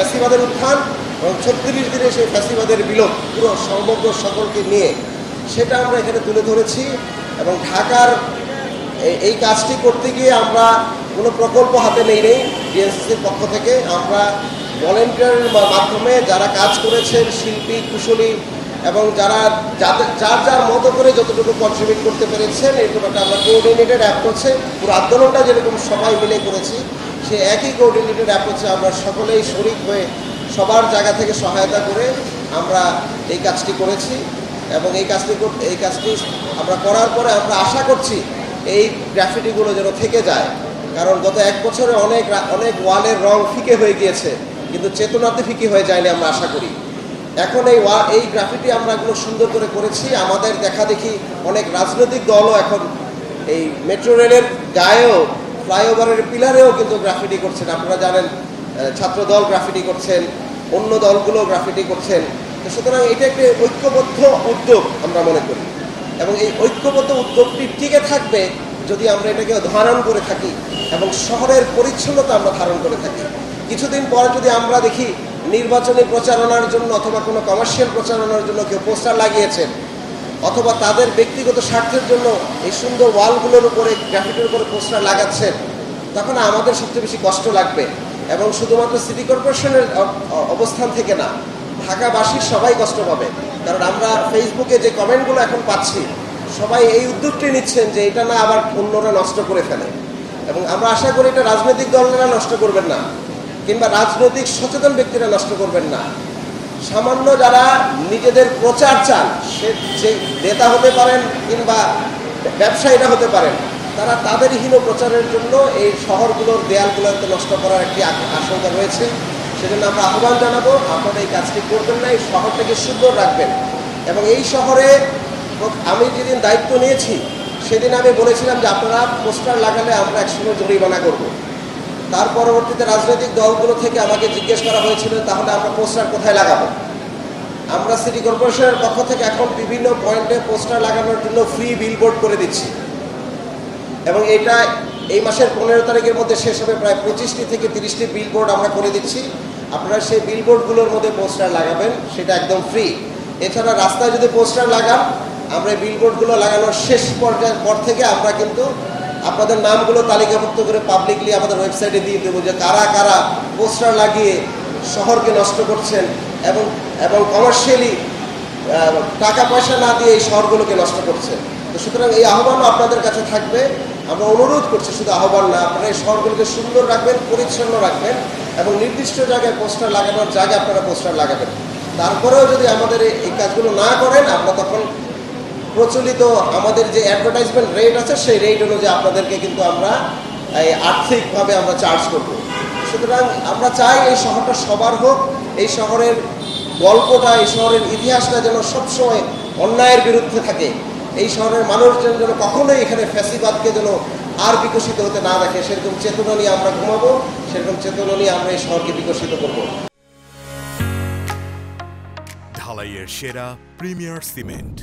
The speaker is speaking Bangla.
ফ্যাসিবাদের উত্থান এবং 36 দিনে সেই ফ্যাসিবাদের বিলোপ পুরো সমগ্র সকলকে নিয়ে সেটা আমরা এখানে তুলে ধরেছি। এবং ঢাকার এই কাজটি করতে গিয়ে আমরা কোনো প্রকল্প হাতে নেই ডিএনসিসির পক্ষ থেকে। আমরা ভলেন্টিয়ারের মাধ্যমে যারা কাজ করেছেন, শিল্পী কুশলী এবং যারা যার যার মতো করে যতটুকু কন্ট্রিবিউট করতে পেরেছেন, এরকম একটা আমরা কোঅর্ডিনেটেড অ্যাপ্রোচে পুরো আন্দোলনটা যেরকম সবাই মিলে করেছি, সে একই কোঅর্ডিনেটেড অ্যাপ্রোচে আমরা সকলেই শরিক হয়ে সবার জায়গা থেকে সহায়তা করে আমরা এই কাজটি করেছি। এবং এই কাজটি আমরা করার পরে আমরা আশা করছি এই গ্রাফিটিগুলো যেন থেকে যায়। কারণ গত 1 বছরে অনেক ওয়ালের রং ফিকে হয়ে গিয়েছে, কিন্তু চেতনাতে ফিকে হয়ে যায়নি আমরা আশা করি। এখন এই গ্রাফিটি আমরা এগুলো সুন্দর করে করেছি। আমাদের দেখা দেখি অনেক রাজনৈতিক দলও এখন এই মেট্রো রেলের গায়েও, ফ্লাইওভারের পিলারেও কিন্তু গ্রাফিটি করছেন। আপনারা জানেন ছাত্র দল গ্রাফিটি করছেন, অন্য দলগুলো গ্রাফিটি করছেন। তো সুতরাং এটা একটি ঐক্যবদ্ধ উদ্যোগ আমরা মনে করি, এবং এই ঐক্যবদ্ধ উদ্যোগটি টিকে থাকবে যদি আমরা এটাকে ধারণ করে থাকি এবং শহরের পরিচ্ছন্নতা আমরা ধারণ করে থাকি। কিছুদিন পর যদি আমরা দেখি নির্বাচনী প্রচারণার জন্য অথবা কোনো কমার্শিয়াল প্রচারণার জন্য কেউ পোস্টার লাগিয়েছেন, অথবা তাদের ব্যক্তিগত স্বার্থের জন্য এই সুন্দর ওয়ালগুলোর উপরে, গ্রাফিটির উপরে পোস্টার লাগাচ্ছেন, তখন আমাদের সবচেয়ে বেশি কষ্ট লাগবে। এবং শুধুমাত্র সিটি কর্পোরেশনের অবস্থান থেকে না, ঢাকাবাসীর সবাই কষ্ট পাবে। কারণ আমরা ফেসবুকে যে কমেন্টগুলো এখন পাচ্ছি, সবাই এই উদ্যোগটি নিচ্ছেন যে এটা না আবার অন্যরা নষ্ট করে ফেলে। এবং আমরা আশা করি এটা রাজনৈতিক দলেরা নষ্ট করবেন না, কিংবা রাজনৈতিক সচেতন ব্যক্তিরা নষ্ট করবেন না। সামান্য যারা নিজেদের প্রচার চান, সে নেতা হতে পারেন কিংবা ব্যবসায়ীরা হতে পারেন, তারা তাদের হীন প্রচারের জন্য এই শহরগুলোর দেয়ালগুলোতে নষ্ট করার একটি আশঙ্কা রয়েছে। সেজন্য আমরা আহ্বান জানাবো, আপনারা এই কাজটি করবেন না, এই শহরটাকে সুন্দর রাখবেন। এবং এই শহরে আমি যেদিন দায়িত্ব নিয়েছি সেদিন আমি বলেছিলাম যে আপনারা পোস্টার লাগালে আমরা 100 জরিমানা করব। তার পরবর্তীতে রাজনৈতিক দলগুলো থেকে আমাকে জিজ্ঞেস করা হয়েছিল তাহলে আমরা পোস্টার কোথায় লাগাবো। আমরা সিটি কর্পোরেশনের পক্ষ থেকে এখন বিভিন্ন পয়েন্টে পোস্টার লাগানোর জন্য ফ্রি বিলবোর্ড করে দিচ্ছি, এবং এটা এই মাসের 15 তারিখের মধ্যে শেষ হবে। প্রায় 25টি থেকে 30টি বিলবোর্ড আমরা করে দিচ্ছি। আপনারা সেই বিলবোর্ডগুলোর মধ্যে পোস্টার লাগাবেন, সেটা একদম ফ্রি। এছাড়া রাস্তায় যদি পোস্টার লাগান, আমরা এই বিলবোর্ডগুলো লাগানোর শেষ পর্যায়ের পর থেকে আমরা কিন্তু আপনাদের নামগুলো তালিকাভুক্ত করে পাবলিকলি আমাদের ওয়েবসাইটে দিয়ে দেবো যে কারা কারা পোস্টার লাগিয়ে শহরকে নষ্ট করছেন এবং কমার্শিয়ালি টাকা পয়সা না দিয়ে এই শহরগুলোকে নষ্ট করছেন। তো সুতরাং এই আহ্বানও আপনাদের কাছে থাকবে। আমরা অনুরোধ করছি, শুধু আহ্বান না, আপনারা এই শহরগুলোকে সুন্দর রাখবেন, পরিচ্ছন্ন রাখবেন এবং নির্দিষ্ট জায়গায় পোস্টার লাগানোর জায়গায় আপনারা পোস্টার লাগাবেন। তারপরেও যদি আমাদের এই কাজগুলো না করেন, আমরা তখন প্রচলিত আমাদের যে অ্যাডভার্টাইজমেন্ট রেট আছে সেই রেট অনুযায়ী আপনাদেরকে কিন্তু আমরা আর্থিকভাবে আমরা চার্জ করব। সুতরাং আমরা চাই এই শহরটা সবার হোক, এই শহরের গল্পটা, এই শহরের ইতিহাসটা যেন সবসময় অন্যায়ের বিরুদ্ধে থাকে। এই শহরের মানুষজন যেন কখনোই এখানে ফ্যাসিবাদকে যেন আর বিকশিত হতে না দেখে, সেরকম চেতনা নিয়ে আমরা ঘুমাবো, সেরকম চেতনা নিয়ে আমরা এই শহরকে বিকশিত করব। ঢালাইয়ের সেরা প্রিমিয়ার সিমেন্ট।